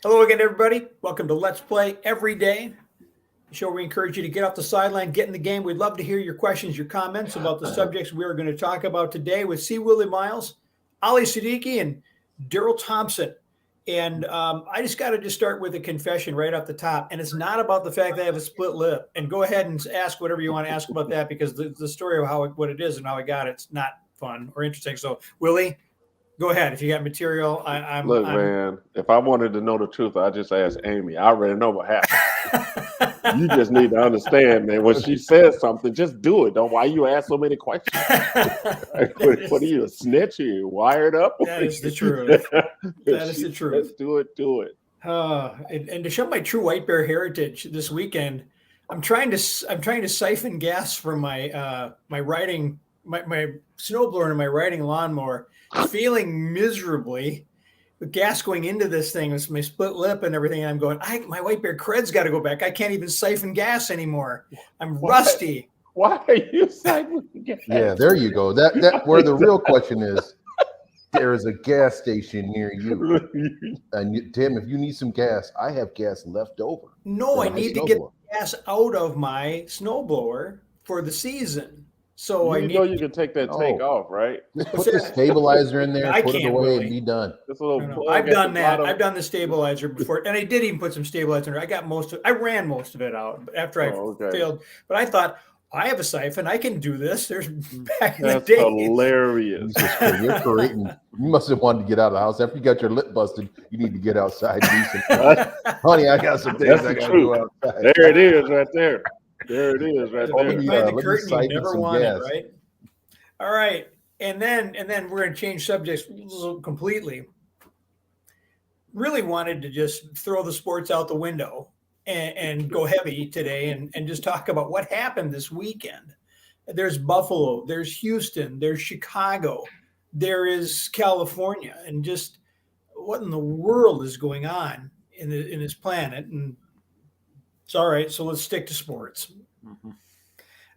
Hello again, everybody. Welcome to Let's Play Every Day, the show where we encourage you to get off the sideline, get in the game. We'd love to hear your questions, your comments about the subjects we are going to talk about today with Willi Myles, Ali Siddiqui, and Darrell Thompson. And I just got to just start with a confession right off the top. And it's not about the fact that I have a split lip. And go ahead and ask whatever you want to ask about that, because the story of what it is and how I got it's not fun or interesting. So, Willie, go ahead. If you got material, Look, man, if I wanted to know the truth, I just asked Amy. I already know what happened. You just need to understand, man. When she says something, just do it. Don't why you ask so many questions. What are you, a snitch? Are you wired up? That is the truth. That is the truth. Let's do it. Do it. And to show my true white bear heritage this weekend, I'm trying to siphon gas from my my snowblower and my riding lawnmower. Feeling miserably with gas going into this thing with my split lip and everything. And I'm going, my white bear cred's got to go back. I can't even siphon gas anymore. I'm rusty. Why are you siphoning gas? Yeah, there you go. That where the real question is. There is a gas station near you. And Tim, if you need some gas, I have gas left over. No, I need to get gas out of my snowblower for the season. So you can take that tank off, right? Just put the stabilizer in there, put it away, and be done. I've done that. I've done the stabilizer before, and I did even put some stabilizer in there. I ran most of it out after I failed. But I thought, I have a siphon. I can do this. There's back in the day. That's hilarious. You're creating. You must have wanted to get out of the house after you got your lip busted. You need to get outside. Honey, I got some things I got to do outside. There it is, right there. There it is, right there. Behind the curtain, you never wanted, right? All right, and then we're going to change subjects completely. Really wanted to just throw the sports out the window and go heavy today and just talk about what happened this weekend. There's Buffalo, there's Houston, there's Chicago, there is California, and just what in the world is going on in this planet. And it's all right. So let's stick to sports. Mm-hmm.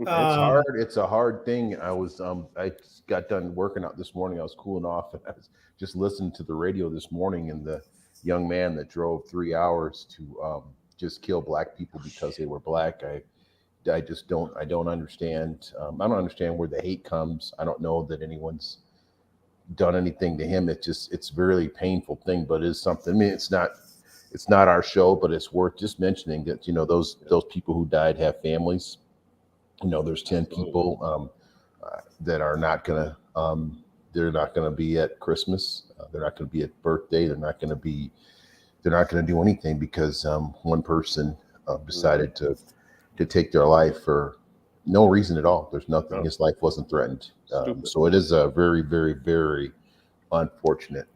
It's hard. It's a hard thing. I got done working out this morning. I was cooling off, and I was just listening to the radio this morning, and the young man that drove 3 hours to just kill black people because they were black. I just don't. I don't understand. I don't understand where the hate comes. I don't know that anyone's done anything to him. It's a really painful thing, but it's something. I mean, it's not our show, but it's worth just mentioning that, those people who died have families. There's 10 people that are not gonna they're not gonna be at Christmas. They're not gonna be at birthday. They're not gonna do anything because one person decided to take their life for no reason at all. There's nothing. His life wasn't threatened. So it is a very, very, very unfortunate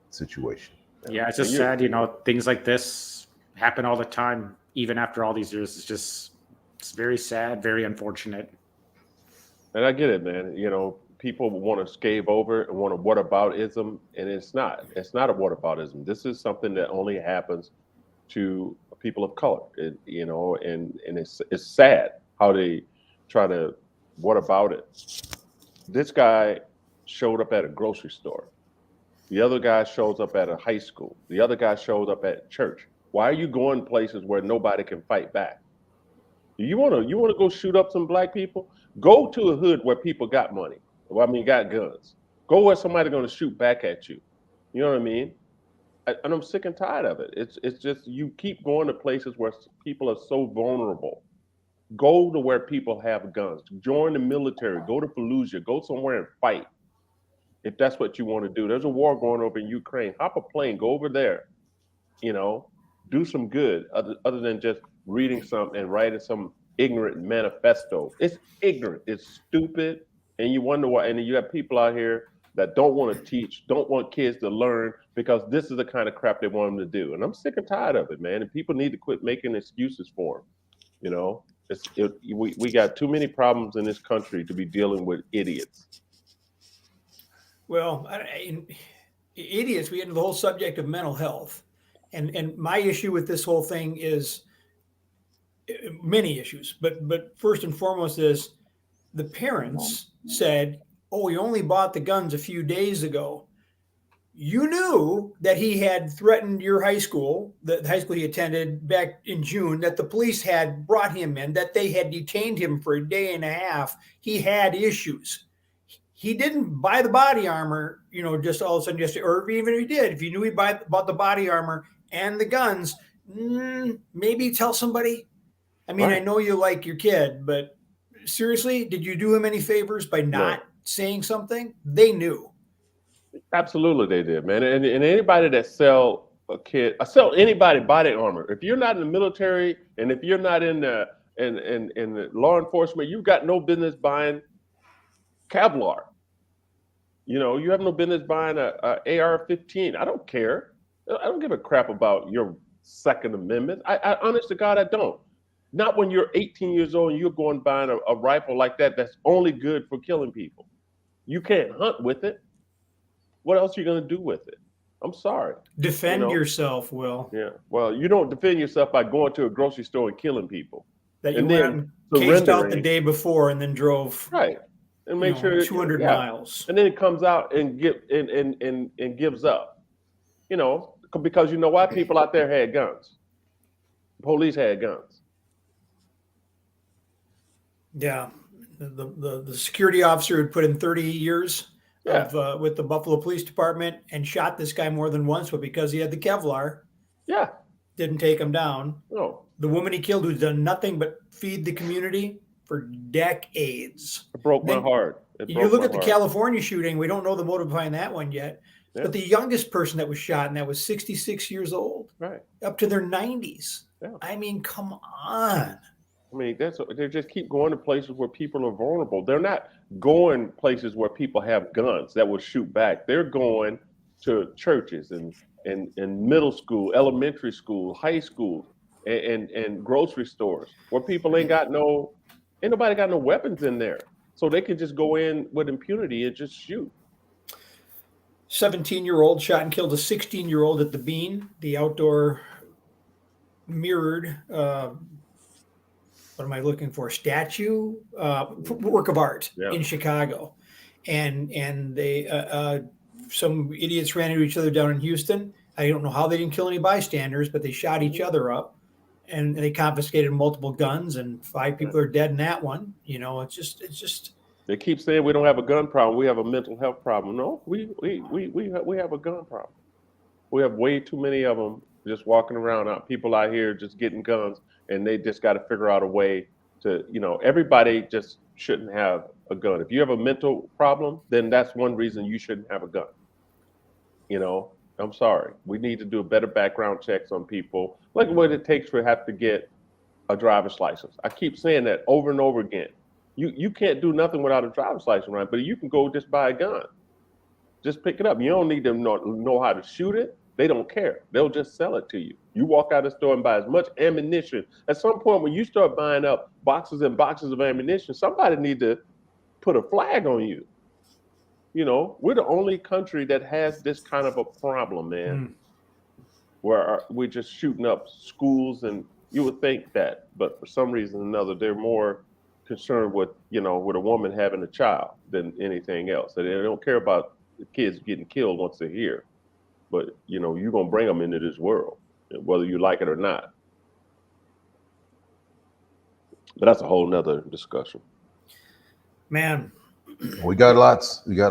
situation. Yeah, it's just sad, things like this happen all the time, even after all these years. It's very sad, very unfortunate. And I get it, man. People want to scave over and want a whataboutism, and it's not. It's not a whataboutism. This is something that only happens to people of color, and it's sad how they try to whatabout it. This guy showed up at a grocery store. The other guy shows up at a high school. The other guy shows up at church. Why are you going places where nobody can fight back? You want to go shoot up some black people? Go to a hood where people got money. Got guns. Go where somebody's going to shoot back at you. You know what I mean? And I'm sick and tired of it. It's just you keep going to places where people are so vulnerable. Go to where people have guns. Join the military. Go to Fallujah. Go somewhere and fight. If that's what you want to do. There's a war going over in Ukraine. Hop a plane, go over there, do some good other than just reading something and writing some ignorant manifesto. It's ignorant. It's stupid. And you wonder why. And you have people out here that don't want to teach, don't want kids to learn because this is the kind of crap they want them to do. And I'm sick and tired of it, man. And people need to quit making excuses for them. We got too many problems in this country to be dealing with idiots. Well, idiots, we get into the whole subject of mental health. And my issue with this whole thing is many issues. But first and foremost is the parents said, oh, we only bought the guns a few days ago. you knew that he had threatened your high school, the high school he attended back in June, that the police had brought him in, that they had detained him for a day and a half. He had issues. He didn't buy the body armor, just all of a sudden, or even if he did, if you knew he bought the body armor and the guns, maybe tell somebody. I mean, right. I know you like your kid, but seriously, did you do him any favors by not saying something? They knew. Absolutely, they did, man. And anybody that sell anybody body armor, if you're not in the military and if you're not in the in law enforcement, you've got no business buying Kevlar. You have no business buying a AR-15. I don't care. I don't give a crap about your Second Amendment. I honest to God, I don't. Not when you're 18 years old and you're going buying a rifle like that that's only good for killing people. You can't hunt with it. What else are you going to do with it? I'm sorry. Defend yourself, Will. Yeah. Well, you don't defend yourself by going to a grocery store and killing people. That you went cased out the day before and then drove. Right. And make sure 200 miles. And then it comes out and gives up. Because you know why? People out there had guns. Police had guns. Yeah. The security officer had put in 30 years with the Buffalo Police Department and shot this guy more than once, but because he had the Kevlar, didn't take him down. No. The woman he killed, who's done nothing but feed the community for decades. It broke my heart. You look at the California shooting, we don't know the motive behind that one yet. Yeah. But the youngest person that was shot, and that was 66 years old, up to their 90s. Yeah. I mean, come on. I mean, they just keep going to places where people are vulnerable. They're not going places where people have guns that will shoot back. They're going to churches and middle school, elementary school, high school, and grocery stores where people ain't nobody got no weapons in there. So they can just go in with impunity and just shoot. 17-year-old shot and killed a 16-year-old at the Bean, the outdoor mirrored what am I looking for? Statue, work of art in Chicago, and they some idiots ran into each other down in Houston. I don't know how they didn't kill any bystanders, but they shot each other up, and they confiscated multiple guns, and 5 people are dead in that one. It's just. They keep saying we don't have a gun problem. We have a mental health problem. No, we have a gun problem. We have way too many of them just walking around. People out here just getting guns. And they just got to figure out a way to, everybody just shouldn't have a gun. If you have a mental problem, then that's one reason you shouldn't have a gun. I'm sorry. We need to do better background checks on people. Look at what it takes to have to get a driver's license. I keep saying that over and over again. You can't do nothing without a driver's license, right? But you can go just buy a gun. Just pick it up. You don't need to know how to shoot it. They don't care. They'll just sell it to you. You walk out of the store and buy as much ammunition. At some point, when you start buying up boxes and boxes of ammunition, somebody need to put a flag on you. We're the only country that has this kind of a problem, man, where we're just shooting up schools, and you would think that, but for some reason or another, they're more concerned with, with a woman having a child than anything else. They don't care about the kids getting killed once they're here. But, you're going to bring them into this world, whether you like it or not. But that's a whole nother discussion. Man. We got lots. There's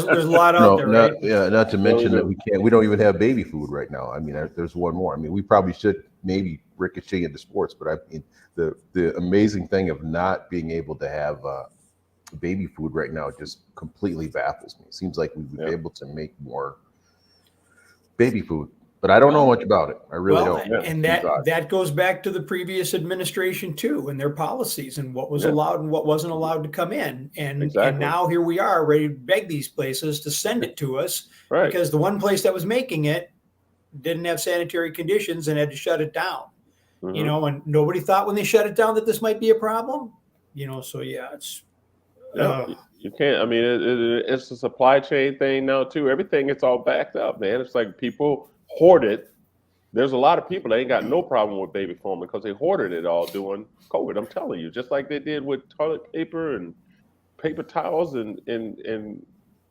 a lot out there, right? Not to mention that we don't even have baby food right now. I mean, there's one more. I mean, we probably should maybe ricochet into sports, but I mean, the amazing thing of not being able to have baby food right now just completely baffles me. It seems like we would be able to make more baby food, but I don't know much about it. I really don't. And that goes back to the previous administration too, and their policies and what was allowed and what wasn't allowed to come in. And now here we are ready to beg these places to send it to us because the one place that was making it didn't have sanitary conditions and had to shut it down. And nobody thought when they shut it down that this might be a problem. So it's. You can't. I mean, it's a supply chain thing now too. Everything it's all backed up, man. It's like people hoard it. There's a lot of people that ain't got no problem with baby formula because they hoarded it all during COVID. I'm telling you, just like they did with toilet paper and paper towels and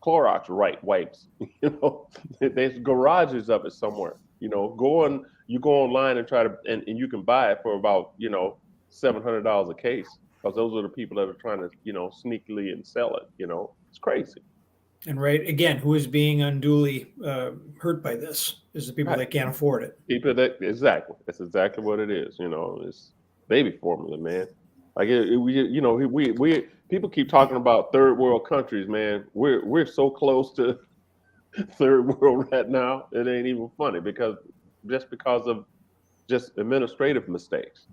Clorox wipes. There's garages of it somewhere. You go online and try to, and you can buy it for about $700 a case, because those are the people that are trying to sneakily and sell it. It's crazy. And right, again, who is being unduly hurt by this is the people that can't afford it. That's exactly what it is. It's baby formula, man. Like we people keep talking about third world countries, man. We're so close to third world right now. It ain't even funny, because of just administrative mistakes,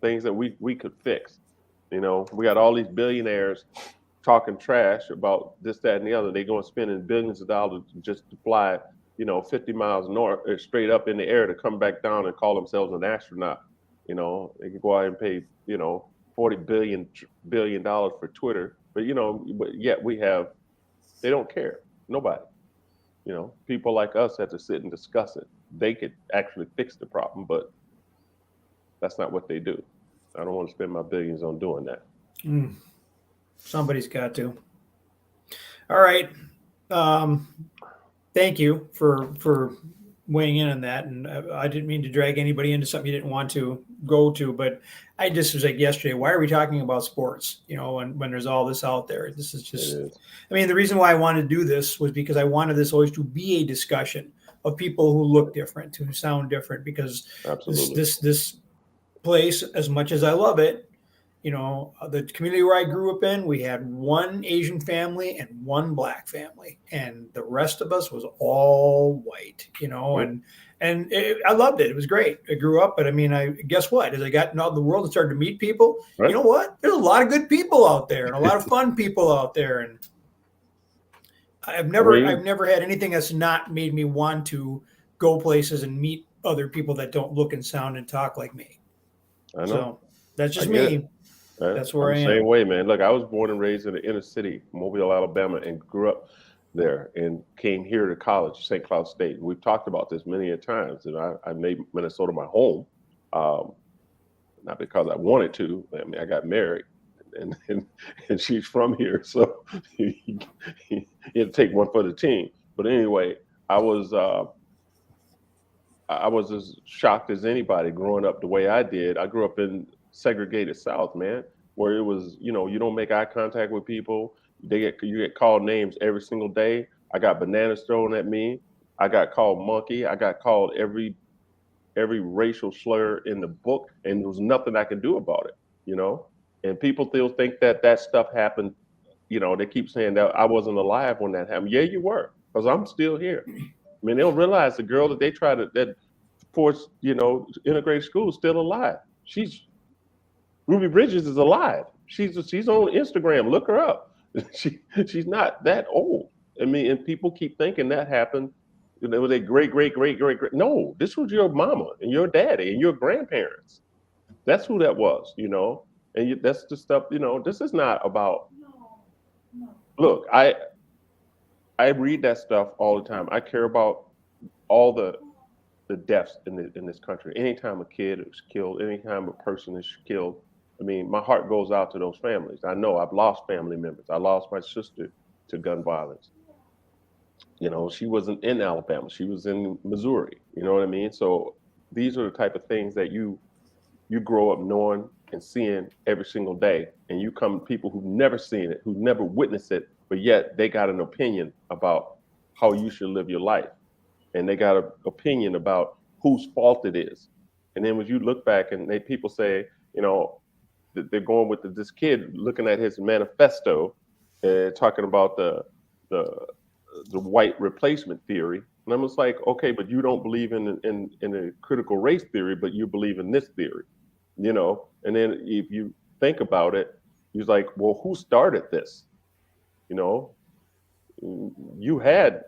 things that we could fix. We got all these billionaires talking trash about this, that, and the other. They going spending billions of dollars just to fly, 50 miles north, straight up in the air, to come back down and call themselves an astronaut. They can go out and pay, $40 billion for Twitter, but yet they don't care. Nobody. People like us have to sit and discuss it. They could actually fix the problem, but that's not what they do. I don't want to spend my billions on doing that. Somebody's got to. All right. Thank you for weighing in on that. And I didn't mean to drag anybody into something you didn't want to go to, but I just was like yesterday, why are we talking about sports? When there's all this out there. This is just, I mean, the reason why I wanted to do this was because I wanted this always to be a discussion of people who look different, who sound different, because this place, as much as I love it, the community where I grew up in, we had one Asian family and one Black family, and the rest of us was all white, and I loved it. It was great. I grew up, but I mean, guess what? As I got out in the world and started to meet people, right. You know what? There's a lot of good people out there and a lot of fun people out there. And I've never had anything that's not made me want to go places and meet other people that don't look and sound and talk like me. I know. So that's just me. That's where I am. Same way, man. Look, I was born and raised in the inner city, Mobile, Alabama, and grew up there and came here to college, St. Cloud State. We've talked about this many a times, and I made Minnesota my home, not because I wanted to. I mean, I got married, and she's from here, so you had to take one for the team. But anyway, I was as shocked as anybody growing up the way I did. I grew up in segregated South, man, where it was, you don't make eye contact with people. You get called names every single day. I got bananas thrown at me. I got called monkey. I got called every racial slur in the book, and there was nothing I could do about it, And people still think that stuff happened. They keep saying that I wasn't alive when that happened. Yeah, you were, because I'm still here. I mean, they don't realize the girl that they try to that force, integrated school is still alive. Ruby Bridges is alive. She's on Instagram. Look her up. She's not that old. I mean, and people keep thinking that happened. It was a great. No, this was your mama and your daddy and your grandparents. That's who that was, And that's the stuff. This is not about. No. Look, I read that stuff all the time. I care about all the deaths in this country. Anytime a kid is killed, anytime a person is killed, I mean, my heart goes out to those families. I know I've lost family members. I lost my sister to gun violence. She wasn't in Alabama. She was in Missouri. You know what I mean? So these are the type of things that you grow up knowing and seeing every single day. And you come to people who've never seen it, who've never witnessed it, but yet they got an opinion about how you should live your life. And they got an opinion about whose fault it is. And then when you look back and people say, they're going with this kid looking at his manifesto, talking about the white replacement theory. And I'm just like, okay, but you don't believe in a critical race theory, but you believe in this theory, And then if you think about it, you're like, well, who started this? You had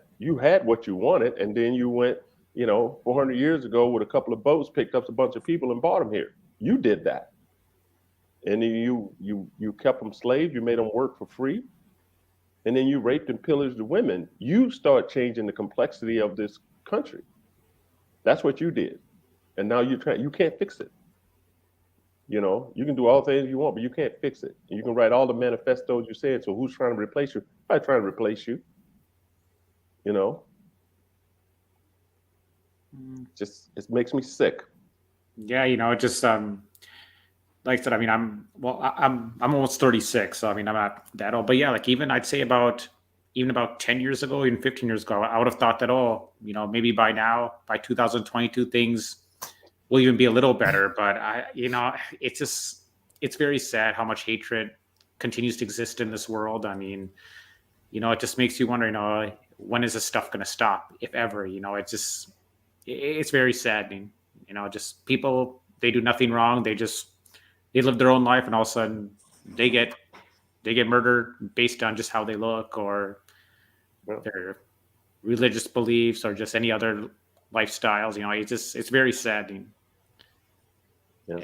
what you wanted, and then you went, 400 years ago with a couple of boats, picked up a bunch of people and brought them here. You did that. And then you kept them slaves, you made them work for free, and then you raped and pillaged the women. You start changing the complexity of this country. That's what you did. And now you can't fix it. You know, you can do all the things you want, but you can't fix it. You can write all the manifestos you said. So who's trying to replace you? Nobody trying to replace you. You know, just it makes me sick. Yeah, it just like I said, I mean, I'm almost 36, so I mean, I'm not that old. But yeah, like I'd say about 10 years ago, even 15 years ago, I would have thought that, maybe by now, by 2022, things will even be a little better. But it's very sad how much hatred continues to exist in this world. I mean, it just makes you wonder, when is this stuff going to stop, if ever? It's very saddening. Just people, they do nothing wrong. They live their own life, and all of a sudden they get murdered based on just how they look or their religious beliefs or just any other lifestyles. It's very saddening. Yeah.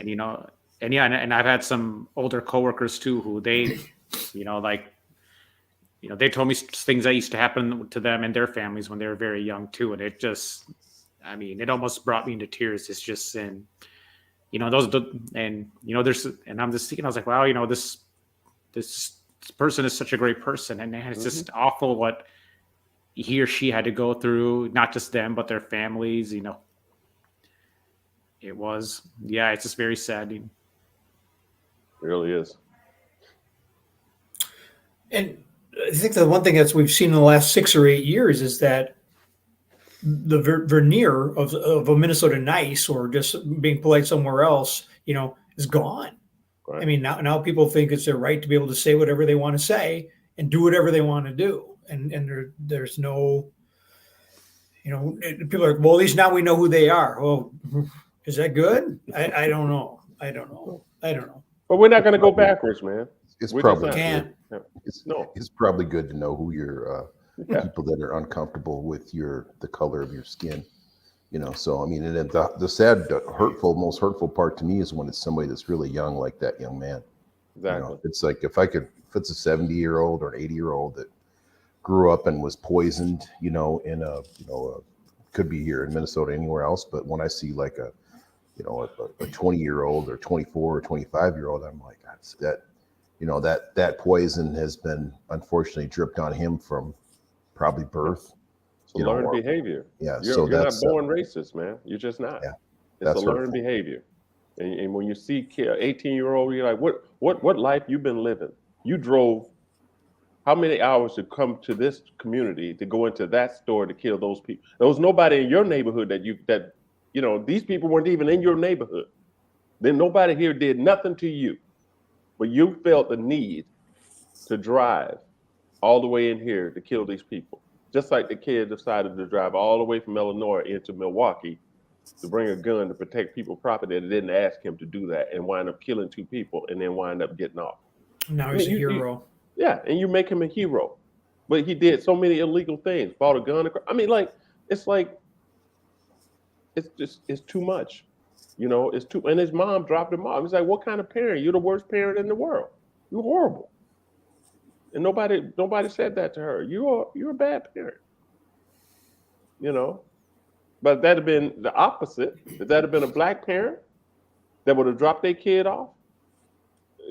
And I've had some older coworkers too who they, they told me things that used to happen to them and their families when they were very young too, and it almost brought me into tears. It's just, and there's, and I'm just thinking, I was like, wow, this person is such a great person, and it's just awful what he or she had to go through, not just them but their families. It's just very saddening. It really is. And I think the one thing we've seen in the last 6 or 8 years is that the veneer of a Minnesota nice or just being polite somewhere else, is gone. Right. I mean, now people think it's their right to be able to say whatever they want to say and do whatever they want to do. And there's no, people are like, well, at least now we know who they are. Oh, is that good? I don't know. I don't know. But we're not going to go backwards, man. It's probably can't. It's probably good to know who your people that are uncomfortable with the color of your skin. So I mean, and the sad, most hurtful part to me is when it's somebody that's really young, like that young man. Exactly. It's like if it's a 70-year-old or an 80-year-old that grew up and was poisoned, could be here in Minnesota, anywhere else. But when I see like a 20-year-old or 24 or 25-year-old, I'm like, that's that poison has been unfortunately dripped on him from probably birth. It's a learned behavior. Yeah, you're not born racist, man. You're just not. Yeah, it's a learned behavior. And when you see 18-year-old, you're like, what life you've been living? You drove how many hours to come to this community to go into that store to kill those people? There was nobody in your neighborhood that these people weren't even in your neighborhood. Then nobody here did nothing to you, but you felt the need to drive all the way in here to kill these people. Just like the kid decided to drive all the way from Illinois into Milwaukee to bring a gun to protect people's property that didn't ask him to do that and wind up killing 2 people and then wind up getting off. Now he's a hero. And you make him a hero. But he did so many illegal things, bought a gun. I mean, it's too much. It's too, and his mom dropped him off. He's like, what kind of parent? You're the worst parent in the world. You're horrible. And nobody said that to her. You're a bad parent. But that'd have been the opposite. If that had been a black parent that would have dropped their kid off,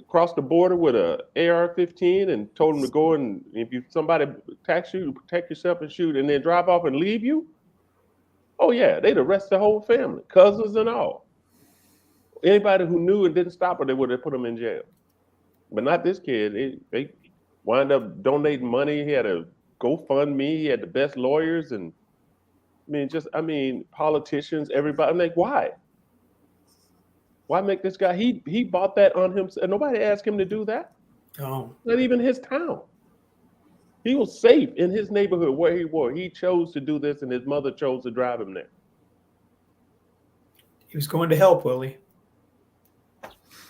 crossed the border with a AR-15 and told them to go, and if somebody attacks you, protect yourself and shoot, and then drive off and leave you. Oh yeah, they'd arrest the whole family, cousins and all. Anybody who knew and didn't stop her, they would have put him in jail. But not this kid. They wind up donating money. He had a GoFundMe. He had the best lawyers, and politicians, everybody. I'm like, why? Why make this guy? He bought that on himself. Nobody asked him to do that. Oh, not even his town. He was safe in his neighborhood where he was. He chose to do this, and his mother chose to drive him there. He was going to help, Willie.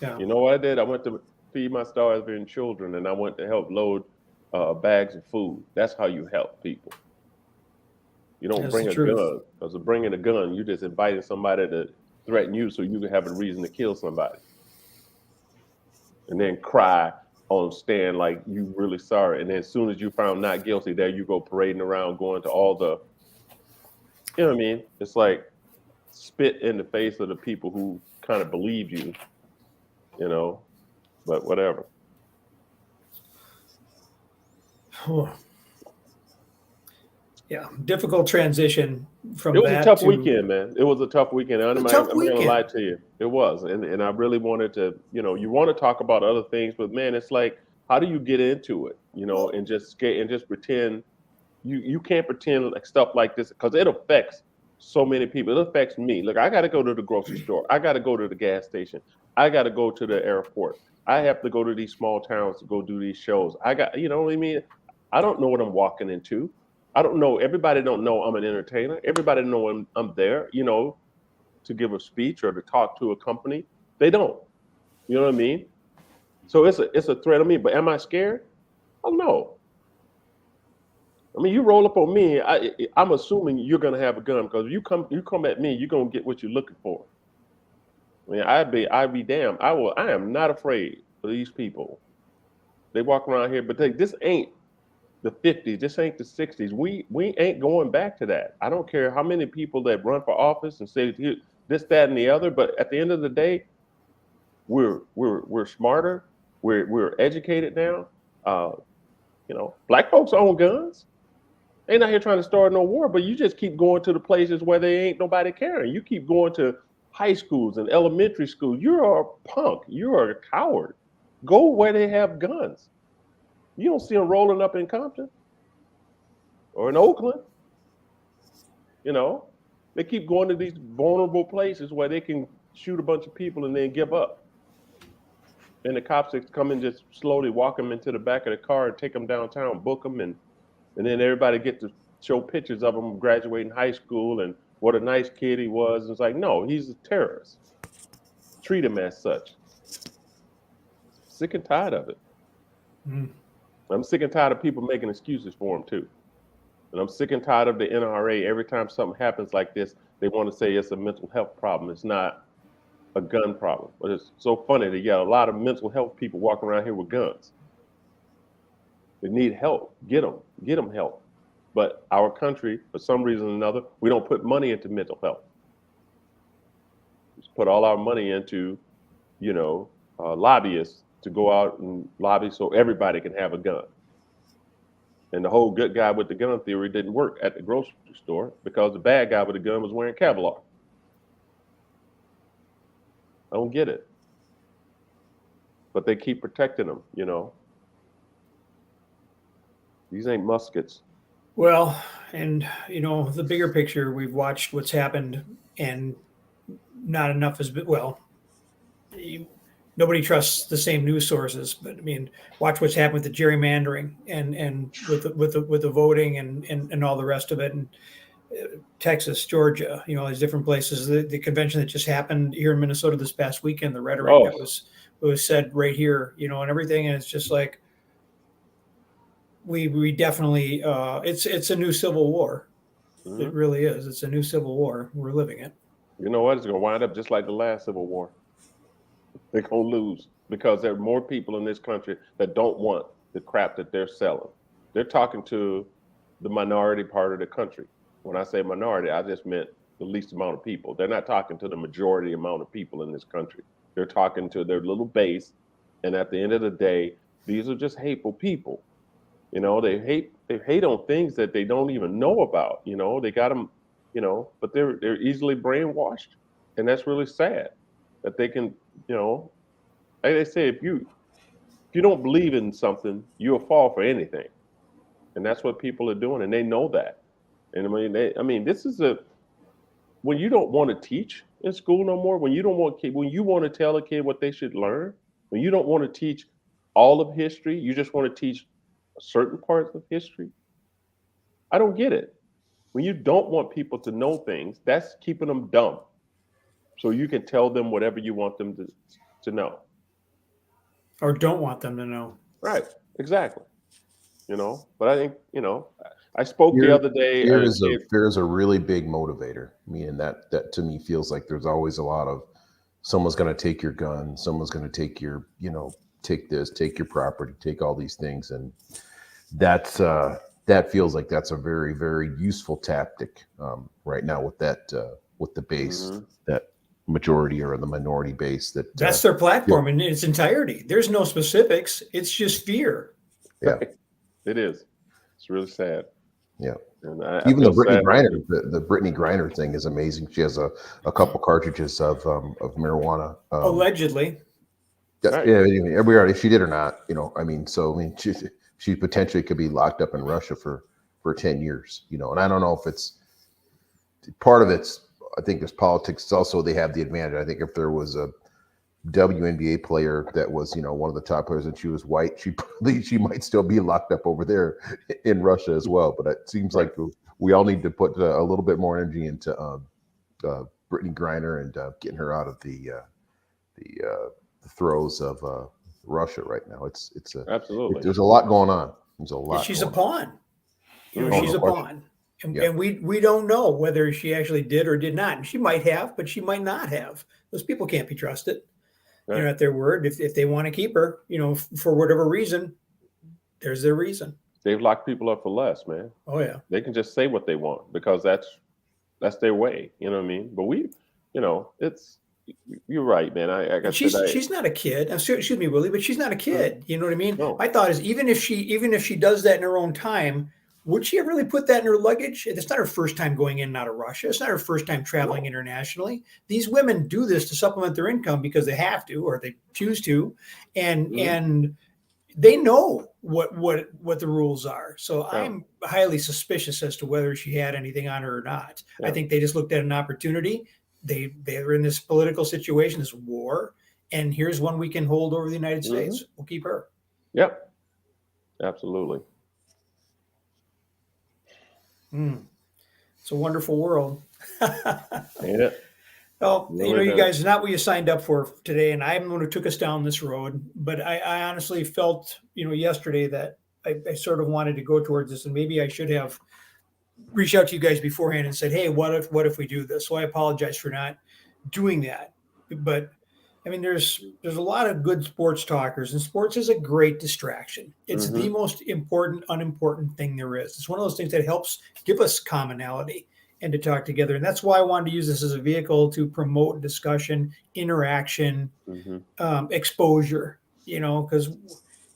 Yeah. You know what I did? I went to feed my starving children, and I went to help load bags of food. That's how you help people. You don't bring a gun. Because of bringing a gun, you're just inviting somebody to threaten you so you can have a reason to kill somebody. And then cry on stand like you really sorry. And then as soon as you found not guilty, there you go parading around going to all the, you know what I mean? It's like spit in the face of the people who kind of believe you you know, but whatever. Yeah, difficult transition from It was that a tough to weekend, man. It was a tough weekend. I'm not going to lie weekend. to you. It was. And I really wanted to, you want to talk about other things, but man, it's like, how do you get into it, and just skate and just pretend you can't pretend like stuff like this because it affects so many people. It affects me. Look, I got to go to the grocery store. I got to go to the gas station. I got to go to the airport. I have to go to these small towns to go do these shows. I got, you know what I mean? I don't know what I'm walking into. I don't know. Everybody don't know I'm an entertainer. Everybody know I'm there, to give a speech or to talk to a company. They don't. You know what I mean? So it's a threat on me. But am I scared? Oh no. I mean, you roll up on me. I'm assuming you're gonna have a gun because you come at me, you're gonna get what you're looking for. I mean, I'd be damned. I am not afraid of these people. They walk around here, but this ain't the 50s. This ain't the 60s. We ain't going back to that. I don't care how many people that run for office and say this, that, and the other. But at the end of the day, we're smarter. We're educated now. Black folks own guns. They not here trying to start no war, but you just keep going to the places where they ain't nobody caring. You keep going to high schools and elementary schools. You're a punk. You're a coward. Go where they have guns. You don't see them rolling up in Compton or in Oakland. They keep going to these vulnerable places where they can shoot a bunch of people and then give up. And the cops come and just slowly walk them into the back of the car and take them downtown, book them, and then everybody get to show pictures of him graduating high school and what a nice kid he was. And it's like, no, he's a terrorist. Treat him as such. Sick and tired of it. I'm sick and tired of people making excuses for him too. And I'm sick and tired of the NRA. Every time something happens like this, they want to say it's a mental health problem. It's not a gun problem. But it's so funny that you got a lot of mental health people walking around here with guns. They need help. Get them help. But our country, for some reason or another, we don't put money into mental health. We just put all our money into, lobbyists to go out and lobby so everybody can have a gun. And the whole good guy with the gun theory didn't work at the grocery store because the bad guy with the gun was wearing Kevlar. I don't get it. But they keep protecting them, These ain't muskets. Well, and the bigger picture, we've watched what's happened, and not enough has been. Well, nobody trusts the same news sources, but I mean, watch what's happened with the gerrymandering and with the voting and all the rest of it, and Texas, Georgia, these different places. The convention that just happened here in Minnesota this past weekend, the rhetoric that was said right here, and everything, and it's just like. We definitely it's a new civil war. Mm-hmm. It really is. It's a new civil war. We're living it. You know what? It's going to wind up just like the last civil war. They're going to lose because there are more people in this country that don't want the crap that they're selling. They're talking to the minority part of the country. When I say minority, I just meant the least amount of people. They're not talking to the majority amount of people in this country. They're talking to their little base. And at the end of the day, these are just hateful people. They hate on things that they don't even know about. They got them, but they're easily brainwashed, and that's really sad. That they can, like they say, if you don't believe in something, you'll fall for anything, and that's what people are doing, and they know that. And this is when you don't want to teach in school no more, when you want to tell a kid what they should learn, when you don't want to teach all of history, you just want to teach certain parts of history. I don't get it. When you don't want people to know things, that's keeping them dumb. So you can tell them whatever you want them to know. Or don't want them to know. Right. Exactly. But I think, I spoke the other day. Fear is a really big motivator. Meaning that to me feels like there's always a lot of someone's going to take your gun, someone's going to take your, take this, take your property, take all these things. And that feels like that's a very, very useful tactic right now with that, with the base, that majority or the minority base. That's their platform in its entirety. There's no specifics. It's just fear. Yeah, it is. It's really sad. Yeah. And even the Brittany Griner, the Brittany Griner thing is amazing. She has a couple cartridges of marijuana. Allegedly. Right. Yeah, if she did or not, she potentially could be locked up in Russia for 10 years, and I don't know if it's part of it's, I think it's politics. It's also, they have the advantage. I think if there was a WNBA player that was, one of the top players and she was white, she might still be locked up over there in Russia as well. But it seems like we all need to put a little bit more energy into Brittany Griner and getting her out of the throes of Russia right now. Absolutely. There's a lot going on. There's a lot. She's a pawn. She's a pawn. And we don't know whether she actually did or did not. And she might have, but she might not have. Those people can't be trusted. Right. At their word. If they want to keep her, for whatever reason, there's their reason. They've locked people up for less, man. Oh yeah. They can just say what they want because that's their way. You know what I mean? But you're right, man. She's not a kid. Excuse me, Willie, but she's not a kid. You know what I mean? No. My thought is even if she does that in her own time, would she have really put that in her luggage? It's not her first time going in and out of Russia. It's not her first time traveling internationally. These women do this to supplement their income because they have to or they choose to, and they know what the rules are. So I'm highly suspicious as to whether she had anything on her or not. Yeah. I think they just looked at an opportunity. They were in this political situation, this war, and here's one we can hold over the United States. We'll keep her. Yep. Absolutely. It's a wonderful world. Ain't it? Well, Really you guys, not what you signed up for today, and I'm the one who took us down this road. But I honestly felt, yesterday that I sort of wanted to go towards this, and maybe I should have reached out to you guys beforehand and said, "Hey, what if we do this?" So I apologize for not doing that. But I mean, there's a lot of good sports talkers, and sports is a great distraction. It's the most important, unimportant thing there is. It's one of those things that helps give us commonality and to talk together. And that's why I wanted to use this as a vehicle to promote discussion, interaction, exposure, because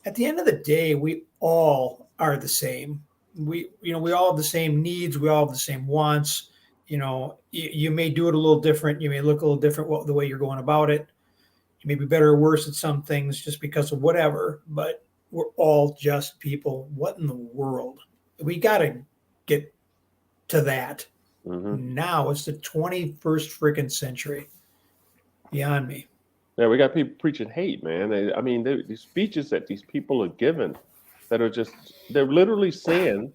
at the end of the day, we all are the same. We all have the same needs. We all have the same wants. You may do it a little different. You may look a little different the way you're going about it. You may be better or worse at some things just because of whatever, but we're all just people. What in the world? We got to get to that. Now it's the 21st freaking century. Beyond me. Yeah, we got people preaching hate, man. These speeches that these people are giving that are they're literally saying,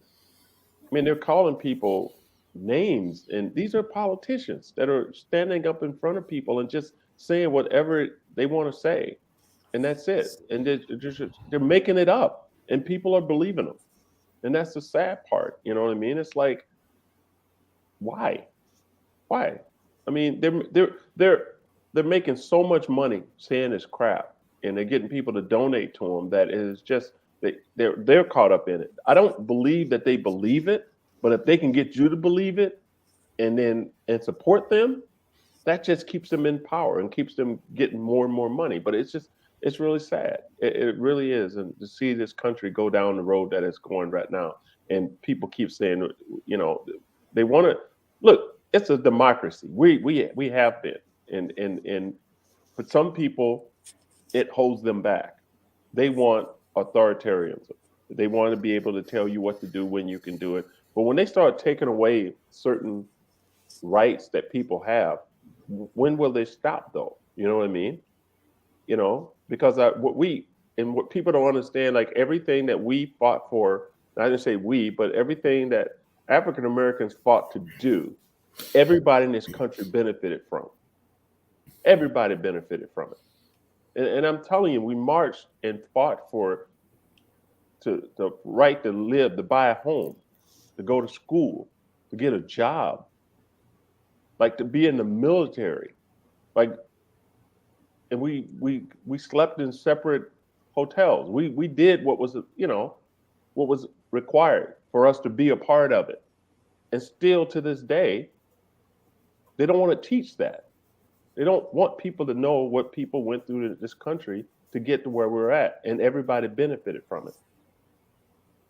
they're calling people names, and these are politicians that are standing up in front of people and just saying whatever they want to say, and that's it. And they're making it up, and people are believing them, and that's the sad part. You know what I mean? It's like, why? They're making so much money saying this crap, and they're getting people to donate to them. That is just they're caught up in it. I don't believe that they believe it, but if they can get you to believe it, and support them, that just keeps them in power and keeps them getting more and more money. But it's really sad. It really is. And to see this country go down the road that it's going right now, and people keep saying, they want to look. It's a democracy. We have been, and for some people, it holds them back. They want authoritarianism. They want to be able to tell you what to do when you can do it. But when they start taking away certain rights that people have, when will they stop, though? You know what I mean? Because what people don't understand, like everything that we fought for, I didn't say we, but everything that African Americans fought to do, everybody in this country benefited from. Everybody benefited from it. And I'm telling you, we marched and fought for the right to live, to buy a home, to go to school, to get a job, like to be in the military, and we slept in separate hotels. We did what was required for us to be a part of it. And still to this day, they don't want to teach that. They don't want people to know what people went through in this country to get to where we're at, and everybody benefited from it.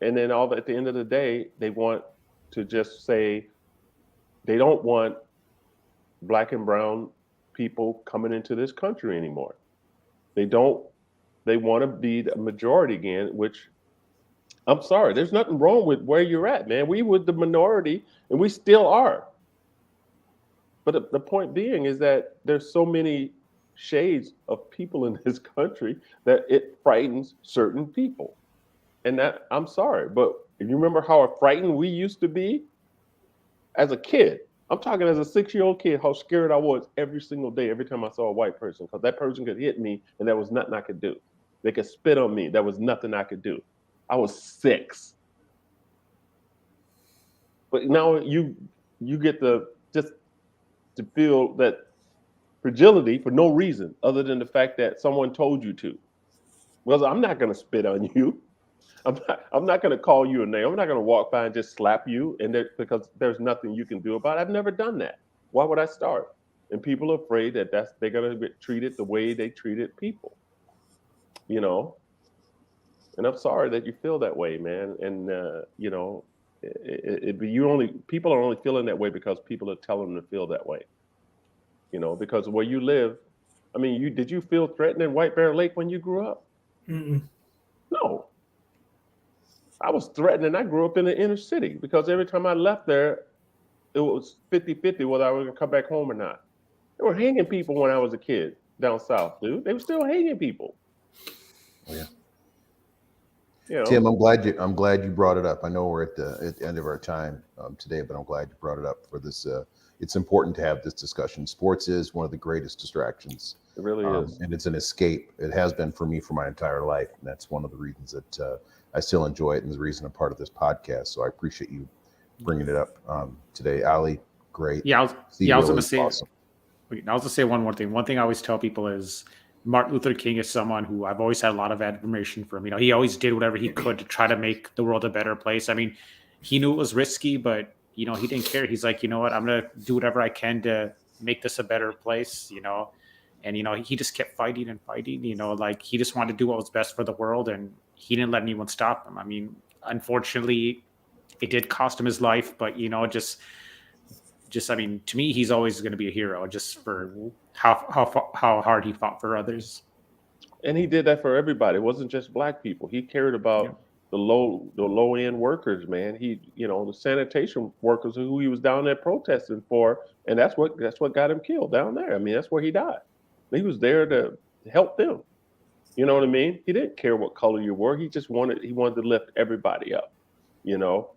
And then at the end of the day, they want to just say they don't want black and brown people coming into this country anymore. They don't. They want to be the majority again, which I'm sorry, there's nothing wrong with where you're at, man. We were the minority, and we still are. But the point being is that there's so many shades of people in this country that it frightens certain people. And that, I'm sorry, but you remember how frightened we used to be as a kid? I'm talking as a 6-year-old kid, how scared I was every single day, every time I saw a white person, because that person could hit me and there was nothing I could do. They could spit on me. There was nothing I could do. I was 6. But now you get to feel that fragility for no reason other than the fact that someone told you to. Well, I'm not going to spit on you. I'm not going to call you a name. I'm not going to walk by and just slap you because there's nothing you can do about it. I've never done that. Why would I start? And people are afraid that they're going to get treated the way they treated people. You know, and I'm sorry that you feel that way, man. And you know, people are only feeling that way because people are telling them to feel that way. You know, because where you live, I mean, did you feel threatened in White Bear Lake when you grew up? Mm-mm. No. I was threatened, and I grew up in the inner city because every time I left there, it was 50-50 whether I was going to come back home or not. They were hanging people when I was a kid down south, dude. They were still hanging people. Oh, yeah. You know? Tim, I'm glad you brought it up. I know we're at the end of our time today, but I'm glad you brought it up for this. It's important to have this discussion. Sports is one of the greatest distractions. It really is. And it's an escape. It has been for me for my entire life. And that's one of the reasons that I still enjoy it and the reason I'm part of this podcast. So I appreciate you bringing it up today. Ali, great. Yeah, I was going to say, awesome. I was going to say one more thing. One thing I always tell people is Martin Luther King is someone who I've always had a lot of admiration for. You know, he always did whatever he could to try to make the world a better place. I mean, he knew it was risky, but, you know, he didn't care. He's like, you know what, I'm going to do whatever I can to make this a better place, you know. And, you know, he just kept fighting and fighting, you know, like he just wanted to do what was best for the world, and he didn't let anyone stop him. I mean, unfortunately, it did cost him his life, but, you know, just I mean, to me, he's always going to be a hero just for how hard he fought for others. And he did that for everybody. It wasn't just black people. He cared about the low end workers, man. The sanitation workers who he was down there protesting for, and that's what got him killed down there. I mean, that's where he died. He was there to help them. You know what I mean? He didn't care what color you were. He just wanted to lift everybody up. You know,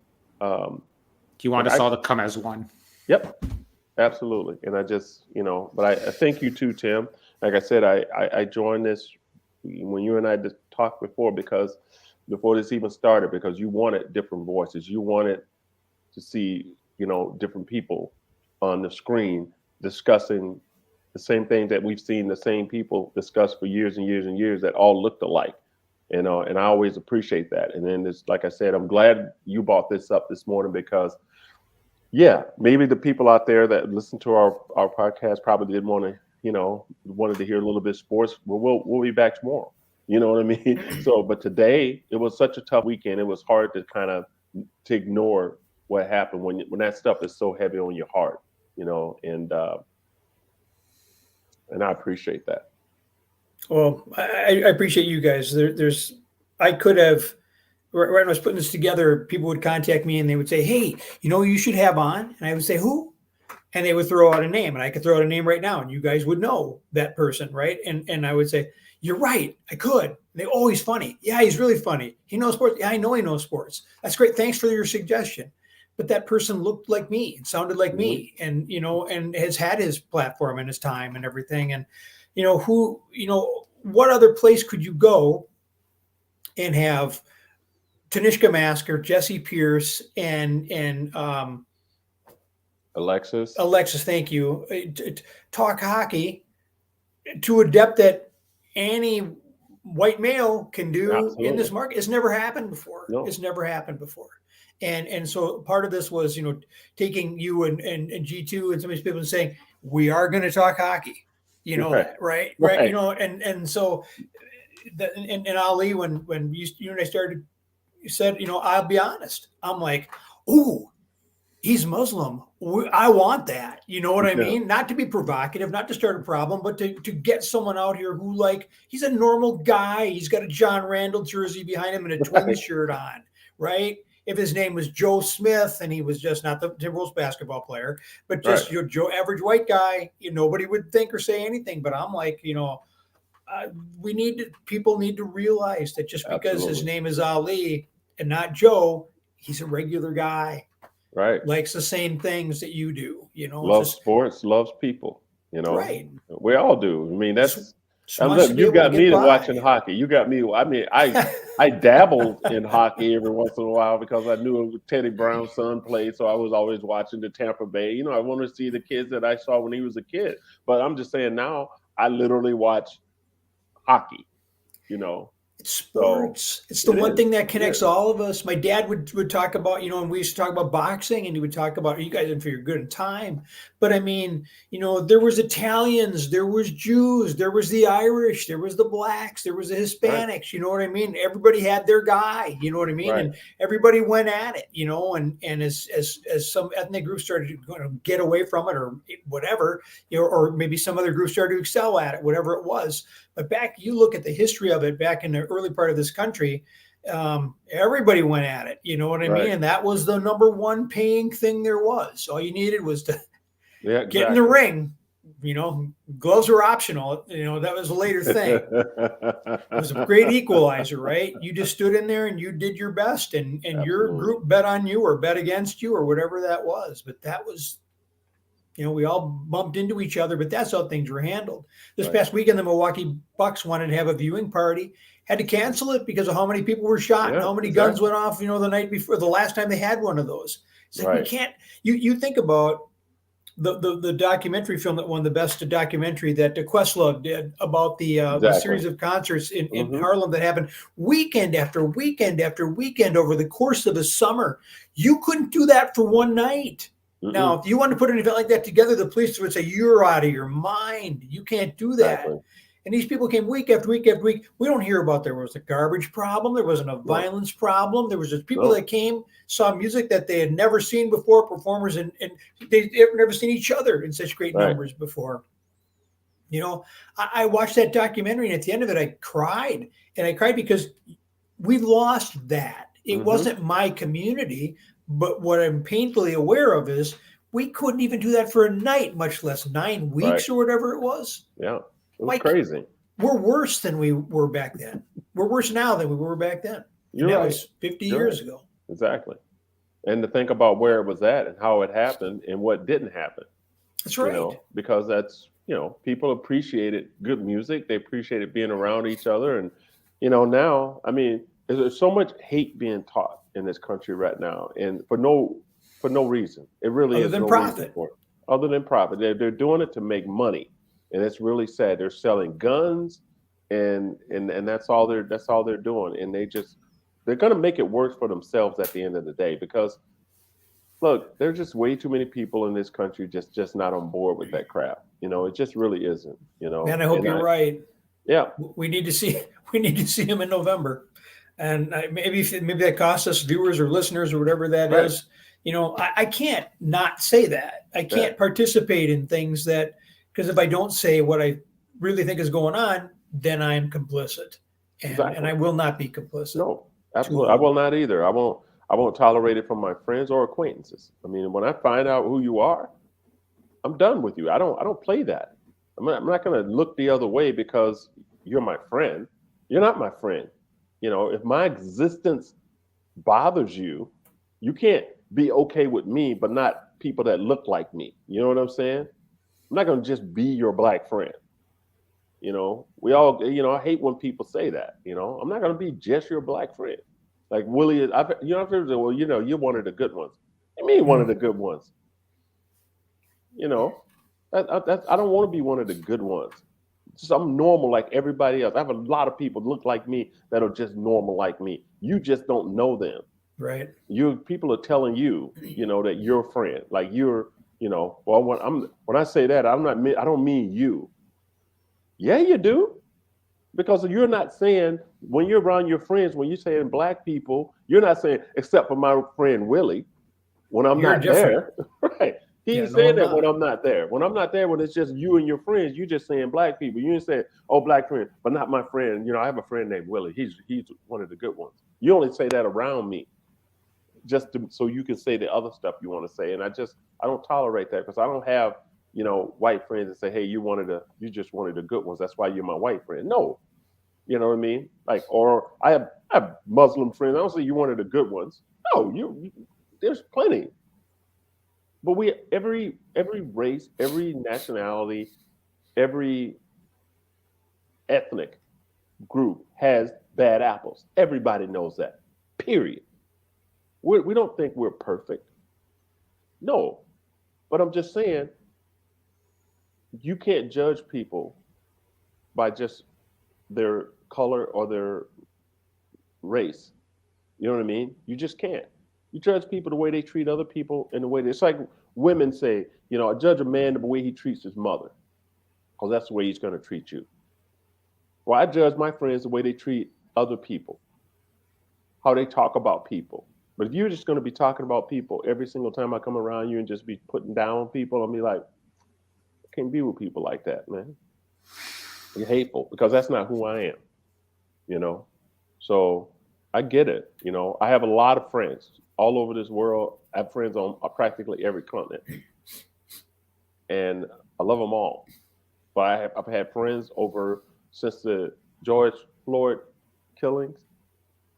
he wanted us all to come as one. Yep, absolutely. And I just, but I thank you too, Tim. Like I said, I joined this when you and I just talked before before this even started, because you wanted different voices. You wanted to see, different people on the screen discussing the same things that we've seen the same people discuss for years and years and years that all looked alike. And I always appreciate that. And then like I said, I'm glad you brought this up this morning because maybe the people out there that listen to our podcast probably didn't want to, wanted to hear a little bit of sports. We'll be back tomorrow. You know what I mean? So, but today it was such a tough weekend. It was hard to to ignore what happened when that stuff is so heavy on your heart, and I appreciate that. Well, I appreciate you guys. I could have, right when I was putting this together, people would contact me and they would say, hey, you should have on. And I would say, who? And they would throw out a name, and I could throw out a name right now and you guys would know that person, right? And I would say, you're right, I could. And they're always funny. Yeah, he's really funny. He knows sports. Yeah, I know he knows sports. That's great. Thanks for your suggestion. But that person looked like me and sounded like me, and and has had his platform and his time and everything. And what other place could you go and have Tanishka Masker, Jesse Pierce, and Alexis, thank you, talk hockey to a depth that any white male can do. Absolutely. In this market? It's never happened before. No. It's never happened before. And so part of this was, taking you and G2 and some of these people and saying, we are going to talk hockey. You know Right. that, right? Right. Right. You know, and so, and Ali, when you and I started, you said, you know, I'll be honest. I'm like, ooh, he's Muslim. I want that. You know what I Yeah. mean? Not to be provocative, not to start a problem, but to get someone out here who, like, he's a normal guy. He's got a John Randall jersey behind him and a Twins shirt on, right? If his name was Joe Smith and he was just not the Timberwolves basketball player, but just your Joe average white guy, nobody would think or say anything. But I'm like, people need to realize that just because his Absolutely. name is Ali and not Joe, he's a regular guy. Right. Likes the same things that you do, Loves sports, loves people, right. We all do. I mean, Just and wants to look, be you able to got get me to by. watching hockey. You got me. I mean, I dabbled in hockey every once in a while because I knew Teddy Brown's son played, so I was always watching the Tampa Bay. I want to see the kids that I saw when he was a kid. But I'm just saying now, I literally watch hockey. It's sports. It's the one thing that connects all of us. My dad would talk about, and we used to talk about boxing, and he would talk about, you guys didn't figure good in time. But I mean, there was Italians, there was Jews, there was the Irish, there was the blacks, there was the Hispanics, Right. You know what I mean? Everybody had their guy, you know what I mean? Right. And everybody went at it, and as some ethnic groups started to get away from it or whatever, or maybe some other groups started to excel at it, whatever it was. But you look at the history of it back in the early part of this country, everybody went at it. You know what I mean? And that was the number one paying thing there was. All you needed was to get in the ring. Gloves were optional. That was a later thing. It was a great equalizer, right? You just stood in there and you did your best, and your group bet on you or bet against you or whatever that was. But that was, we all bumped into each other, but that's how things were handled. This past weekend, the Milwaukee Bucks wanted to have a viewing party, had to cancel it because of how many people were shot and how many guns went off, the night before, the last time they had one of those. It's like, we can't, you think about the documentary film that won the best documentary that Questlove did about the series of concerts in Harlem that happened weekend after weekend after weekend over the course of the summer. You couldn't do that for one night. Now, if you wanted to put an event like that together, the police would say, you're out of your mind. You can't do that. Exactly. And these people came week after week after week. We don't hear about there was a garbage problem. There wasn't a violence problem. There was just people that came, saw music that they had never seen before, performers, and they'd never seen each other in such great numbers before. I watched that documentary, and at the end of it, I cried. And I cried because we lost that. It wasn't my community. But what I'm painfully aware of is we couldn't even do that for a night, much less 9 weeks or whatever it was. Yeah, it was crazy. We're worse than we were back then. We're worse now than we were back then. That was 50 years ago. Exactly. And to think about where it was at and how it happened and what didn't happen. That's right. Because that's, people appreciated good music. They appreciated being around each other. And, now, I mean, there's so much hate being taught in this country right now, and for no reason. It really is no reason for it. Other than profit. They're doing it to make money, and it's really sad. They're selling guns, and that's all they're doing. And they're going to make it worse for themselves at the end of the day, because look, there's just way too many people in this country just not on board with that crap. It just really isn't. Man, I hope you're right. Yeah, we need to see him in November. And maybe that costs us viewers or listeners or whatever that is. I can't not say that. I can't participate in things because if I don't say what I really think is going on, then I'm complicit. And I will not be complicit. No, absolutely. I will not either. I won't tolerate it from my friends or acquaintances. I mean, when I find out who you are, I'm done with you. I don't play that. I'm not going to look the other way because you're my friend. You're not my friend. If my existence bothers you, you can't be okay with me, but not people that look like me. You know what I'm saying? I'm not going to just be your black friend. We all, I hate when people say that, I'm not going to be just your black friend. Like Willi, I've heard, well, you're one of the good ones. What do you mean one of the good ones? I don't want to be one of the good ones. I'm normal like everybody else. I have a lot of people look like me that are just normal like me. You just don't know them. Right. People are telling you, that you're a friend. Like you're, well, when I say that, I don't mean you. Yeah, you do. Because you're not saying, when you're around your friends, when you're saying black people, you're not saying, except for my friend Willie, when I'm You're not different. there. Right. He's Yeah, no, saying I'm that when not. I'm not there. When I'm not there, when it's just you and your friends, you're just saying black people. You ain't saying, oh, black friend, but not my friend. You know, I have a friend named Willie. He's one of the good ones. You only say that around me, so you can say the other stuff you want to say. And I don't tolerate that, because I don't have, white friends that say, hey, you just wanted the good ones. That's why you're my white friend. No. You know what I mean? Like, or I have Muslim friends. I don't say you wanted the good ones. No, there's plenty. But every race, every nationality, every ethnic group has bad apples. Everybody knows that. Period. We don't think we're perfect. No. But I'm just saying, you can't judge people by just their color or their race. You know what I mean? You just can't. You judge people the way they treat other people, and the way it's like women say, I judge a man the way he treats his mother, because that's the way he's going to treat you. Well, I judge my friends the way they treat other people, how they talk about people. But if you're just going to be talking about people every single time I come around you and just be putting down people, I'll be like, I can't be with people like that, man. You're hateful, because that's not who I am, So I get it. I have a lot of friends all over this world. I have friends on practically every continent, and I love them all. But I've had friends over since the George Floyd killings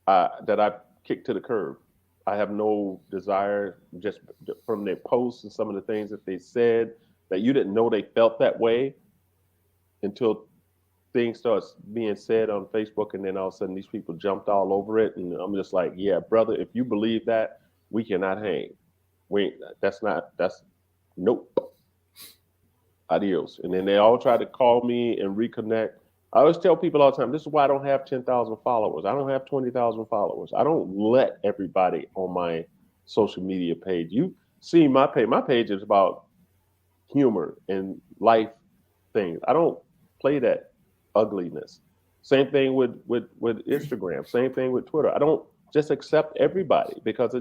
that I kicked to the curb. I have no desire, just from their posts and some of the things that they said, that you didn't know they felt that way until things starts being said on Facebook, and then all of a sudden these people jumped all over it, and I'm just like, yeah, brother, if you believe that, we cannot hang. Nope. Adios. And then they all try to call me and reconnect. I always tell people all the time, this is why I don't have 10,000 followers. I don't have 20,000 followers. I don't let everybody on my social media page. You see my page. My page is about humor and life things. I don't play that ugliness. Same thing with Instagram. Same thing with Twitter. I don't just accept everybody, because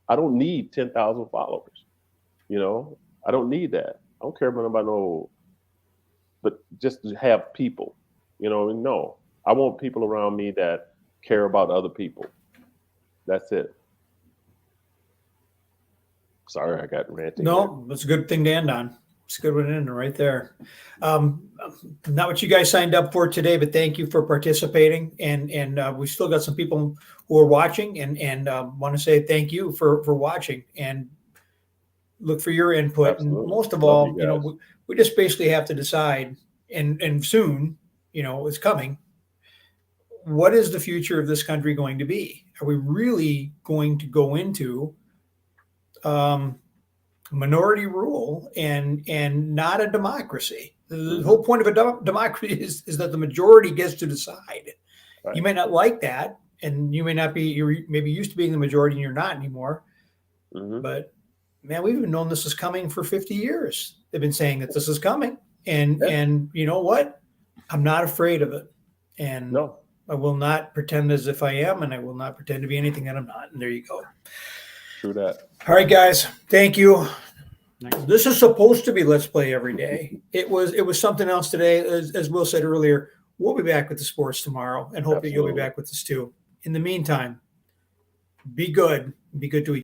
I don't need 10,000 followers. I don't need that. I don't care about nobody, but just to have people. No, I want people around me that care about other people. That's it. Sorry, I got ranting. No, that's a good thing to end on. It's a good one to end right there. Not what you guys signed up for today, but thank you for participating. And we still got some people who are watching, and want to say thank you for watching, and look for your input. Absolutely. And most of Love all, we just basically have to decide, and soon, it's coming. What is the future of this country going to be? Are we really going to go into minority rule and not a democracy? The whole point of a democracy is that the majority gets to decide. Right. You may not like that, and you may not be, you're maybe used to being the majority and you're not anymore. But man, we've known this is coming for 50 years. They've been saying that this is coming, and you know what? I'm not afraid of it. And no, I will not pretend as if I am, and I will not pretend to be anything that I'm not. And there you go. True that. All right, guys. Thank you. This is supposed to be Let's Play every day. It was something else today. As Will said earlier, we'll be back with the sports tomorrow, and hope that you'll be back with us too. In the meantime, be good. Be good to each other.